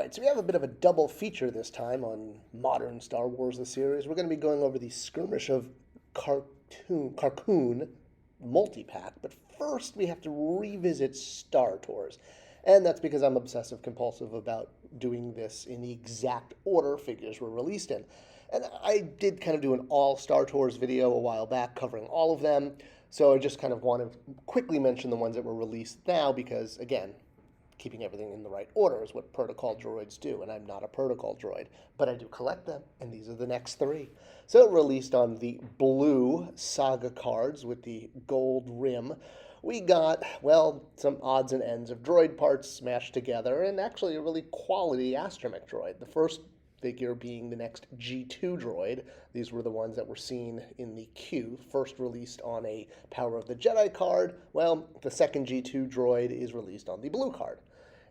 Alright, so we have a bit of a double feature this time on modern Star Wars, the series. We're going to be going over the Skirmish of Carkoon multi-pack, but first we have to revisit Star Tours. And that's because I'm obsessive compulsive about doing this in the exact order figures were released in. And I did kind of do an all Star Tours video a while back covering all of them, so I just kind of want to quickly mention the ones that were released now because, again, keeping everything in the right order is what protocol droids do, and I'm not a protocol droid, but I do collect them, and these are the next three. So released on the blue Saga cards with the gold rim, we got, well, some odds and ends of droid parts smashed together, and actually a really quality astromech droid. The first figure being the next G2 droid. These were the ones that were seen in the queue, first released on a Power of the Jedi card. Well, the second G2 droid is released on the blue card.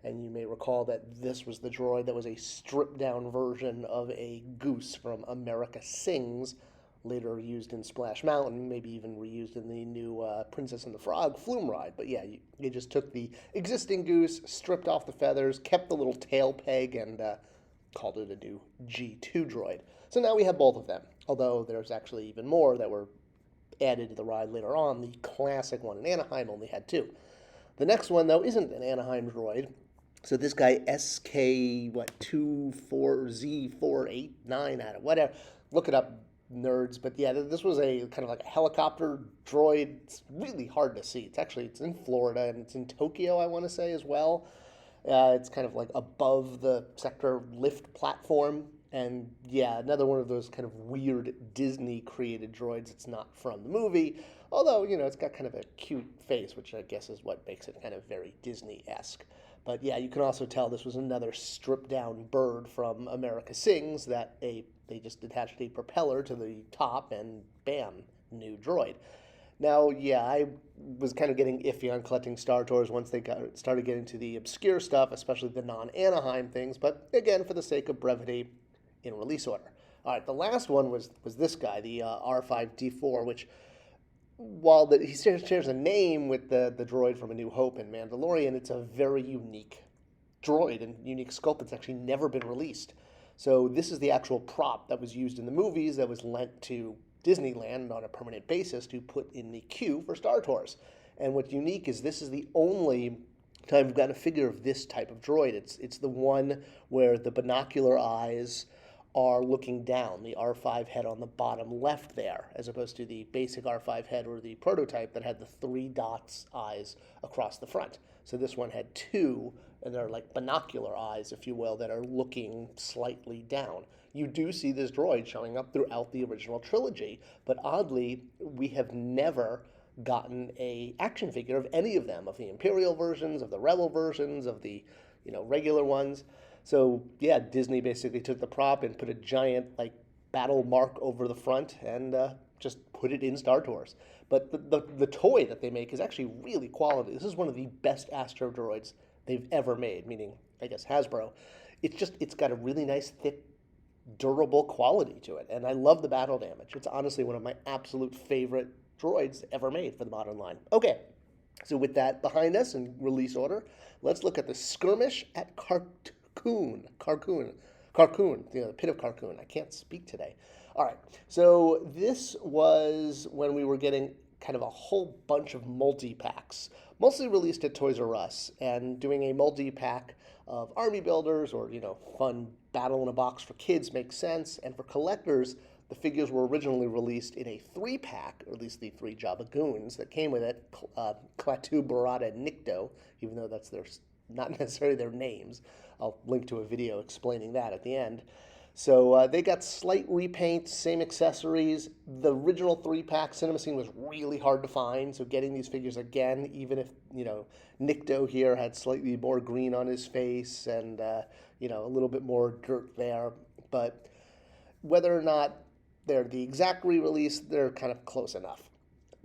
And you may recall that this was the droid that was a stripped-down version of a goose from America Sings, later used in Splash Mountain, maybe even reused in the new Princess and the Frog flume ride. But yeah, you just took the existing goose, stripped off the feathers, kept the little tail peg, and called it a new G2 droid. So now we have both of them, although there's actually even more that were added to the ride later on. The classic one in Anaheim only had two. The next one, though, isn't an Anaheim droid. So this guy, SK24Z489, whatever, look it up, nerds. But yeah, this was a kind of like a helicopter droid. It's really hard to see. It's in Florida, and it's in Tokyo, I want to say, as well. It's kind of like above the sector lift platform. And yeah, another one of those kind of weird Disney-created droids. It's not from the movie. Although, it's got kind of a cute face, which I guess is what makes it kind of very Disney-esque. But yeah, you can also tell this was another stripped-down bird from America Sings that they just attached a propeller to the top and bam, new droid. Now, yeah, I was kind of getting iffy on collecting Star Tours once they started getting to the obscure stuff, especially the non-Anaheim things, but again, for the sake of brevity, in release order. All right, the last one was this guy, the R5-D4, which, while he shares a name with the droid from A New Hope and Mandalorian, it's a very unique droid and unique sculpt that's actually never been released. So this is the actual prop that was used in the movies that was lent to Disneyland on a permanent basis to put in the queue for Star Tours. And what's unique is this is the only time we've got a figure of this type of droid. It's the one where the binocular eyes are looking down, the R5 head on the bottom left there, as opposed to the basic R5 head or the prototype that had the 3 dots eyes across the front. So this one had 2, and they're like binocular eyes, if you will, that are looking slightly down. You do see this droid showing up throughout the original trilogy, but oddly, we have never gotten a action figure of any of them, of the Imperial versions, of the Rebel versions, of the regular ones. So yeah, Disney basically took the prop and put a giant battle mark over the front and just put it in Star Tours. But the toy that they make is actually really quality. This is one of the best Astro droids they've ever made, meaning I guess Hasbro. It's got a really nice thick, durable quality to it, and I love the battle damage. It's honestly one of my absolute favorite droids ever made for the modern line. Okay, so with that behind us in release order, let's look at the Skirmish at Carkoon, the pit of Carkoon. I can't speak today. All right, so this was when we were getting kind of a whole bunch of multi-packs, mostly released at Toys R Us, and doing a multi-pack of army builders or, fun battle in a box for kids makes sense. And for collectors, the figures were originally released in a 3-pack, or at least the 3 Jabba Goons that came with it, Klaatu, Barada, and Nikto, even though that's not necessarily their names. I'll link to a video explaining that at the end. So they got slight repaints, same accessories. The original 3-pack Cinema Scene was really hard to find, so getting these figures again, even if, Nikto here had slightly more green on his face and, a little bit more dirt there. But whether or not they're the exact re-release, they're kind of close enough.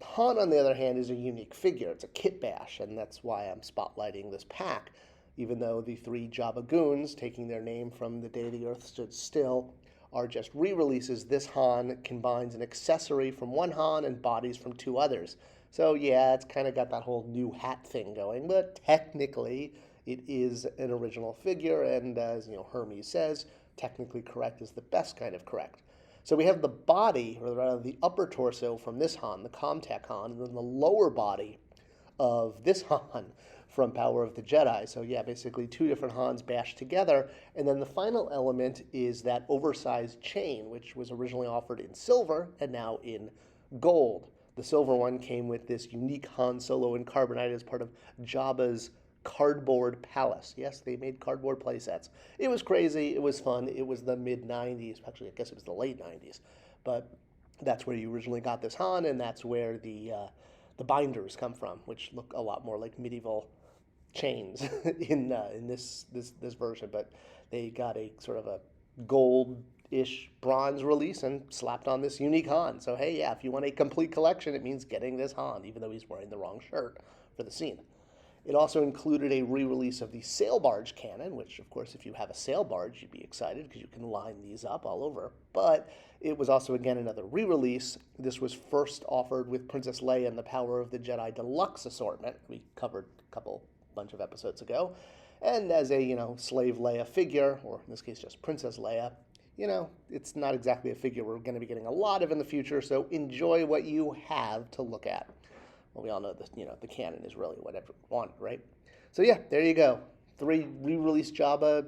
Han, on the other hand, is a unique figure. It's a kit bash, and that's why I'm spotlighting this pack. Even though the 3 Jabba Goons, taking their name from the day the Earth stood still, are just re-releases, this Han combines an accessory from one Han and bodies from 2 others. So yeah, it's kind of got that whole new hat thing going, but technically it is an original figure, and as Hermes says, technically correct is the best kind of correct. So we have the body, or rather the upper torso from this Han, the Comtech Han, and then the lower body of this Han from Power of the Jedi. So yeah, basically two different Hans bashed together. And then the final element is that oversized chain, which was originally offered in silver and now in gold. The silver one came with this unique Han Solo in carbonite as part of Jabba's cardboard palace. Yes, they made cardboard playsets. It was crazy. It was fun. It was the mid-90s. Actually, I guess it was the late 90s. But that's where you originally got this Han, and that's where the binders come from, which look a lot more like medieval chains in this version. But they got a sort of a gold-ish bronze release and slapped on this unique Han. So hey, yeah, if you want a complete collection, it means getting this Han, even though he's wearing the wrong shirt for the scene. It also included a re-release of the sail barge cannon, which, of course, if you have a sail barge, you'd be excited because you can line these up all over. But it was also, again, another re-release. This was first offered with Princess Leia and the Power of the Jedi Deluxe assortment. We covered a bunch of episodes ago. And as a, slave Leia figure, or in this case just Princess Leia, it's not exactly a figure we're going to be getting a lot of in the future, so enjoy what you have to look at. Well, we all know the canon is really what everyone wanted, right? So yeah, there you go. 3 re-released Jabba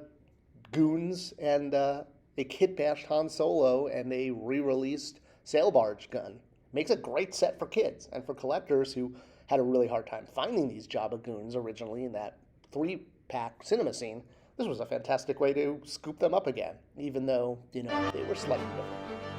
goons and a kit-bashed Han Solo and a re-released sail barge gun. Makes a great set for kids and for collectors who had a really hard time finding these Jabba goons originally in that 3-pack cinema scene. This was a fantastic way to scoop them up again, even though, they were slightly different.